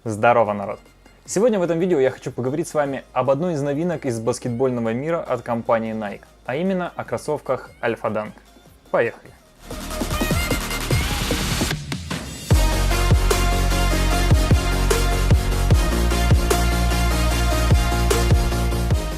Здорово, народ! Сегодня в этом видео я хочу поговорить с вами об одной из новинок из баскетбольного мира от компании Nike, а именно о кроссовках Alpha Dunk. Поехали!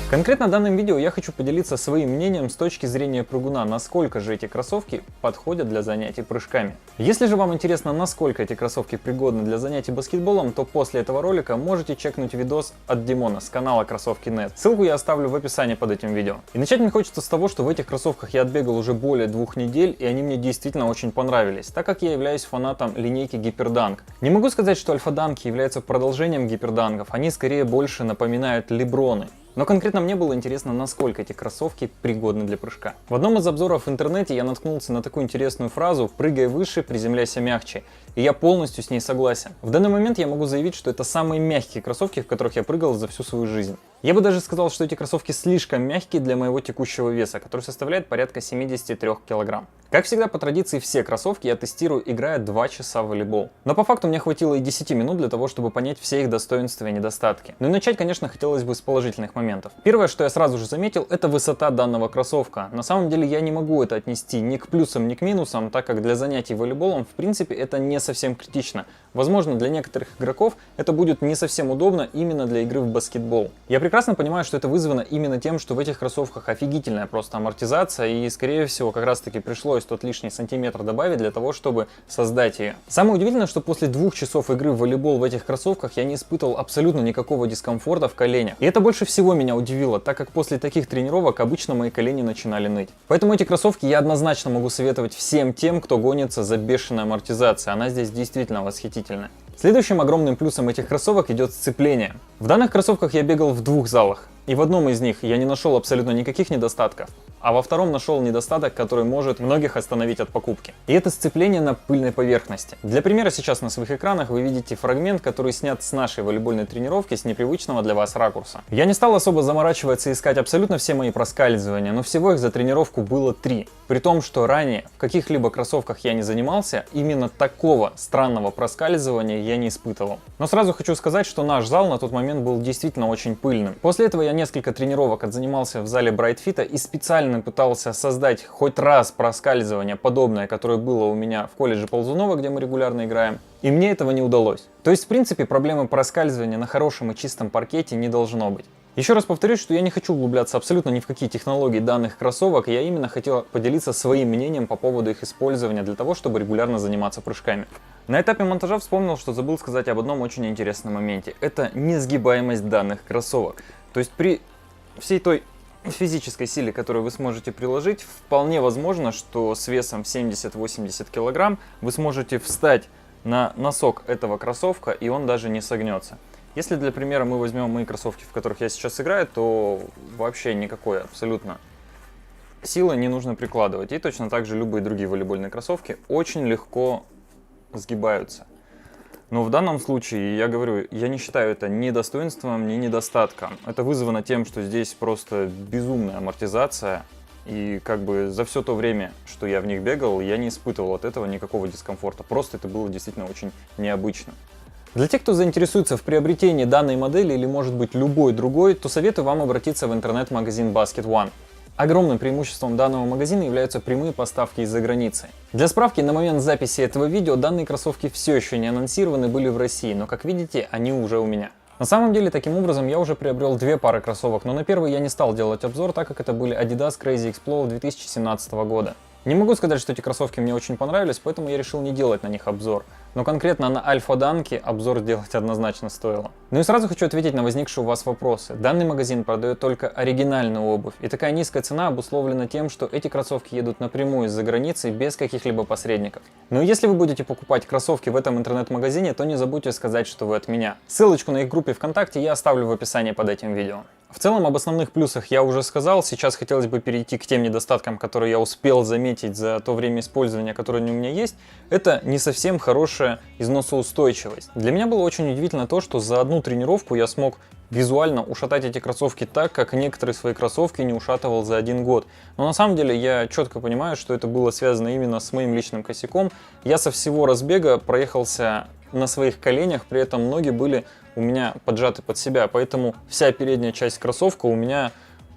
Конкретно в данном видео я хочу поделиться своим мнением с точки зрения прыгуна, насколько же эти кроссовки подходят для занятий прыжками. Если же вам интересно, насколько эти кроссовки пригодны для занятий баскетболом, то после этого ролика можете чекнуть видос от Димона с канала Кроссовки.нет. Ссылку я оставлю в описании под этим видео. И начать мне хочется с того, что в этих кроссовках я отбегал уже более 2 недель, и они мне действительно очень понравились, так как я являюсь фанатом линейки Hyperdunk. Не могу сказать, что Alpha Dunk являются продолжением Hyperdunk'ов, они скорее больше напоминают Леброны. Но конкретно мне было интересно, насколько эти кроссовки пригодны для прыжка. В одном из обзоров в интернете я наткнулся на такую интересную фразу «прыгай выше, приземляйся мягче». И я полностью с ней согласен. В данный момент я могу заявить, что это самые мягкие кроссовки, в которых я прыгал за всю свою жизнь. Я бы даже сказал, что эти кроссовки слишком мягкие для моего текущего веса, который составляет порядка 73 килограмм. Как всегда, по традиции, все кроссовки я тестирую, играя 2 часа в волейбол. Но по факту мне хватило и 10 минут для того, чтобы понять все их достоинства и недостатки. Ну и начать, конечно, хотелось бы с положительных моментов. Первое, что я сразу же заметил, это высота данного кроссовка. На самом деле я не могу это отнести ни к плюсам, ни к минусам, так как для занятий волейболом, в принципе, это не совсем критично. Возможно, для некоторых игроков это будет не совсем удобно именно для игры в баскетбол. Я прекрасно понимаю, что это вызвано именно тем, что в этих кроссовках офигительная просто амортизация, и, скорее всего, как раз таки пришлось тот лишний сантиметр добавить для того, чтобы создать ее. Самое удивительное, что после 2 часов игры в волейбол в этих кроссовках я не испытывал абсолютно никакого дискомфорта в коленях. И это больше всего меня удивило, так как после таких тренировок обычно мои колени начинали ныть. Поэтому эти кроссовки я однозначно могу советовать всем тем, кто гонится за бешеной амортизацией. Она здесь действительно восхитительная. Следующим огромным плюсом этих кроссовок идет сцепление. В данных кроссовках я бегал в 2 залах, и в одном из них я не нашел абсолютно никаких недостатков, а во втором нашел недостаток, который может многих остановить от покупки. И это сцепление на пыльной поверхности. Для примера сейчас на своих экранах вы видите фрагмент, который снят с нашей волейбольной тренировки с непривычного для вас ракурса. Я не стал особо заморачиваться и искать абсолютно все мои проскальзывания, но всего их за тренировку было 3. При том, что ранее в каких-либо кроссовках я не занимался, именно такого странного проскальзывания я не испытывал. Но сразу хочу сказать, что наш зал на тот момент был действительно очень пыльным. После этого я несколько тренировок отзанимался в зале Брайтфита и специально пытался создать хоть раз проскальзывание подобное, которое было у меня в колледже Ползунова, где мы регулярно играем, и мне этого не удалось. То есть, в принципе, проблемы проскальзывания на хорошем и чистом паркете не должно быть. Еще раз повторюсь, что я не хочу углубляться абсолютно ни в какие технологии данных кроссовок, я именно хотел поделиться своим мнением по поводу их использования для того, чтобы регулярно заниматься прыжками. На этапе монтажа вспомнил, что забыл сказать об одном очень интересном моменте. Это несгибаемость данных кроссовок. То есть при всей той физической силе, которую вы сможете приложить, вполне возможно, что с весом 70-80 кг вы сможете встать на носок этого кроссовка, и он даже не согнется. Если для примера мы возьмем мои кроссовки, в которых я сейчас играю, то вообще никакой абсолютно силы не нужно прикладывать. И точно так же любые другие волейбольные кроссовки очень легко сгибаются. Но в данном случае, я говорю, я не считаю это ни достоинством, ни недостатком. Это вызвано тем, что здесь просто безумная амортизация. И как бы за все то время, что я в них бегал, я не испытывал от этого никакого дискомфорта. Просто это было действительно очень необычно. Для тех, кто заинтересуется в приобретении данной модели или может быть любой другой, то советую вам обратиться в интернет-магазин Basket One. Огромным преимуществом данного магазина являются прямые поставки из-за границы. Для справки, на момент записи этого видео данные кроссовки все еще не анонсированы были в России, но как видите, они уже у меня. На самом деле, таким образом, я уже приобрел 2 пары кроссовок, но на первый я не стал делать обзор, так как это были Adidas Crazy Explode 2017 года. Не могу сказать, что эти кроссовки мне очень понравились, поэтому я решил не делать на них обзор. Но конкретно на Alpha Dunk обзор делать однозначно стоило. Ну и сразу хочу ответить на возникшие у вас вопросы. Данный магазин продает только оригинальную обувь, и такая низкая цена обусловлена тем, что эти кроссовки едут напрямую из-за границы без каких-либо посредников. Но если вы будете покупать кроссовки в этом интернет-магазине, то не забудьте сказать, что вы от меня. Ссылочку на их группе ВКонтакте я оставлю в описании под этим видео. В целом об основных плюсах я уже сказал, сейчас хотелось бы перейти к тем недостаткам, которые я успел заметить за то время использования, которое у меня есть. Это не совсем хорошая износоустойчивость. Для меня было очень удивительно то, что за одну тренировку я смог визуально ушатать эти кроссовки так, как некоторые свои кроссовки не ушатывал за 1 год. Но на самом деле я четко понимаю, что это было связано именно с моим личным косяком. Я со всего разбега проехался на своих коленях, при этом ноги были у меня поджаты под себя, поэтому вся передняя часть кроссовка у меня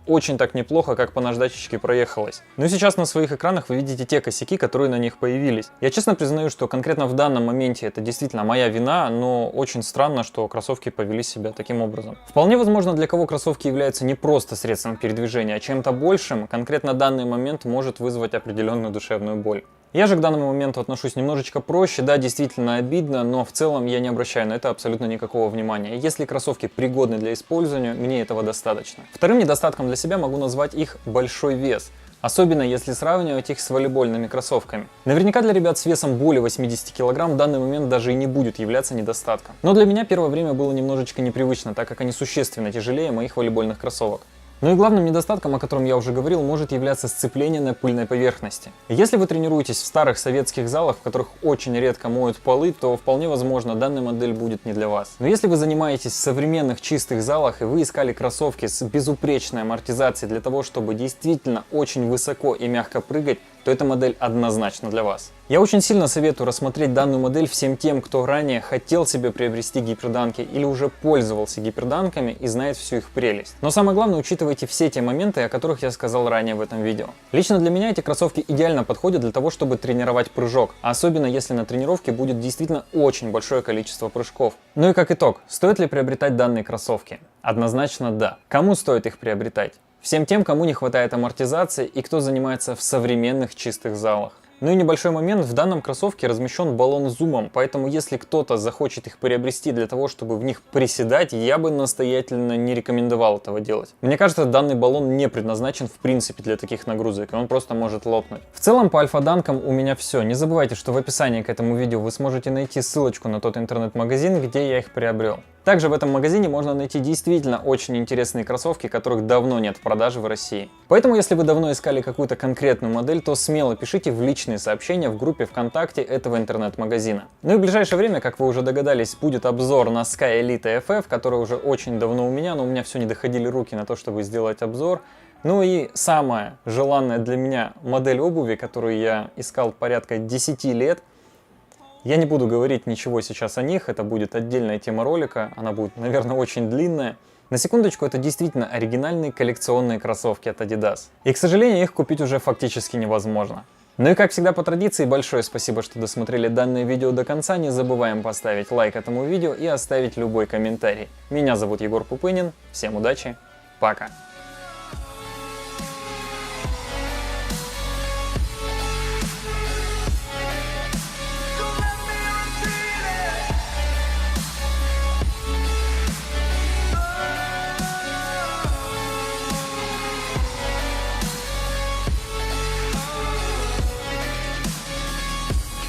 очень так неплохо, как по наждачечке проехалась. Ну и сейчас на своих экранах вы видите те косяки, которые на них появились. Я честно признаю, что конкретно в данном моменте это действительно моя вина, но очень странно, что кроссовки повели себя таким образом. Вполне возможно, для кого кроссовки являются не просто средством передвижения, а чем-то большим, конкретно данный момент может вызвать определенную душевную боль. Я же к данному моменту отношусь немножечко проще, да, действительно обидно, но в целом я не обращаю на это абсолютно никакого внимания. Если кроссовки пригодны для использования, мне этого достаточно. Вторым недостатком для себя могу назвать их большой вес. Особенно если сравнивать их с волейбольными кроссовками. Наверняка для ребят с весом более 80 кг в данный момент даже и не будет являться недостатком. Но для меня первое время было немножечко непривычно, так как они существенно тяжелее моих волейбольных кроссовок. Ну и главным недостатком, о котором я уже говорил, может являться сцепление на пыльной поверхности. Если вы тренируетесь в старых советских залах, в которых очень редко моют полы, то вполне возможно данная модель будет не для вас. Но если вы занимаетесь в современных чистых залах и вы искали кроссовки с безупречной амортизацией для того, чтобы действительно очень высоко и мягко прыгать, то эта модель однозначно для вас. Я очень сильно советую рассмотреть данную модель всем тем, кто ранее хотел себе приобрести гиперданки или уже пользовался гиперданками и знает всю их прелесть. Но самое главное, учитывайте все те моменты, о которых я сказал ранее в этом видео. Лично для меня эти кроссовки идеально подходят для того, чтобы тренировать прыжок, особенно если на тренировке будет действительно очень большое количество прыжков. Ну и как итог, стоит ли приобретать данные кроссовки? Однозначно да. Кому стоит их приобретать? Всем тем, кому не хватает амортизации и кто занимается в современных чистых залах. Ну и небольшой момент, в данном кроссовке размещен баллон с зумом, поэтому если кто-то захочет их приобрести для того, чтобы в них приседать, я бы настоятельно не рекомендовал этого делать. Мне кажется, данный баллон не предназначен в принципе для таких нагрузок, и он просто может лопнуть. В целом по альфа-данкам у меня все. Не забывайте, что в описании к этому видео вы сможете найти ссылочку на тот интернет-магазин, где я их приобрел. Также в этом магазине можно найти действительно очень интересные кроссовки, которых давно нет в продаже в России. Поэтому, если вы давно искали какую-то конкретную модель, то смело пишите в личные сообщения в группе ВКонтакте этого интернет-магазина. Ну и в ближайшее время, как вы уже догадались, будет обзор на Sky Elite FF, который уже очень давно у меня, но у меня все не доходили руки на то, чтобы сделать обзор. Ну и самая желанная для меня модель обуви, которую я искал порядка 10 лет. Я не буду говорить ничего сейчас о них, это будет отдельная тема ролика, она будет, наверное, очень длинная. На секундочку, это действительно оригинальные коллекционные кроссовки от Adidas. И, к сожалению, их купить уже фактически невозможно. Ну и как всегда по традиции, большое спасибо, что досмотрели данное видео до конца. Не забываем поставить лайк этому видео и оставить любой комментарий. Меня зовут Егор Пупынин, всем удачи, пока!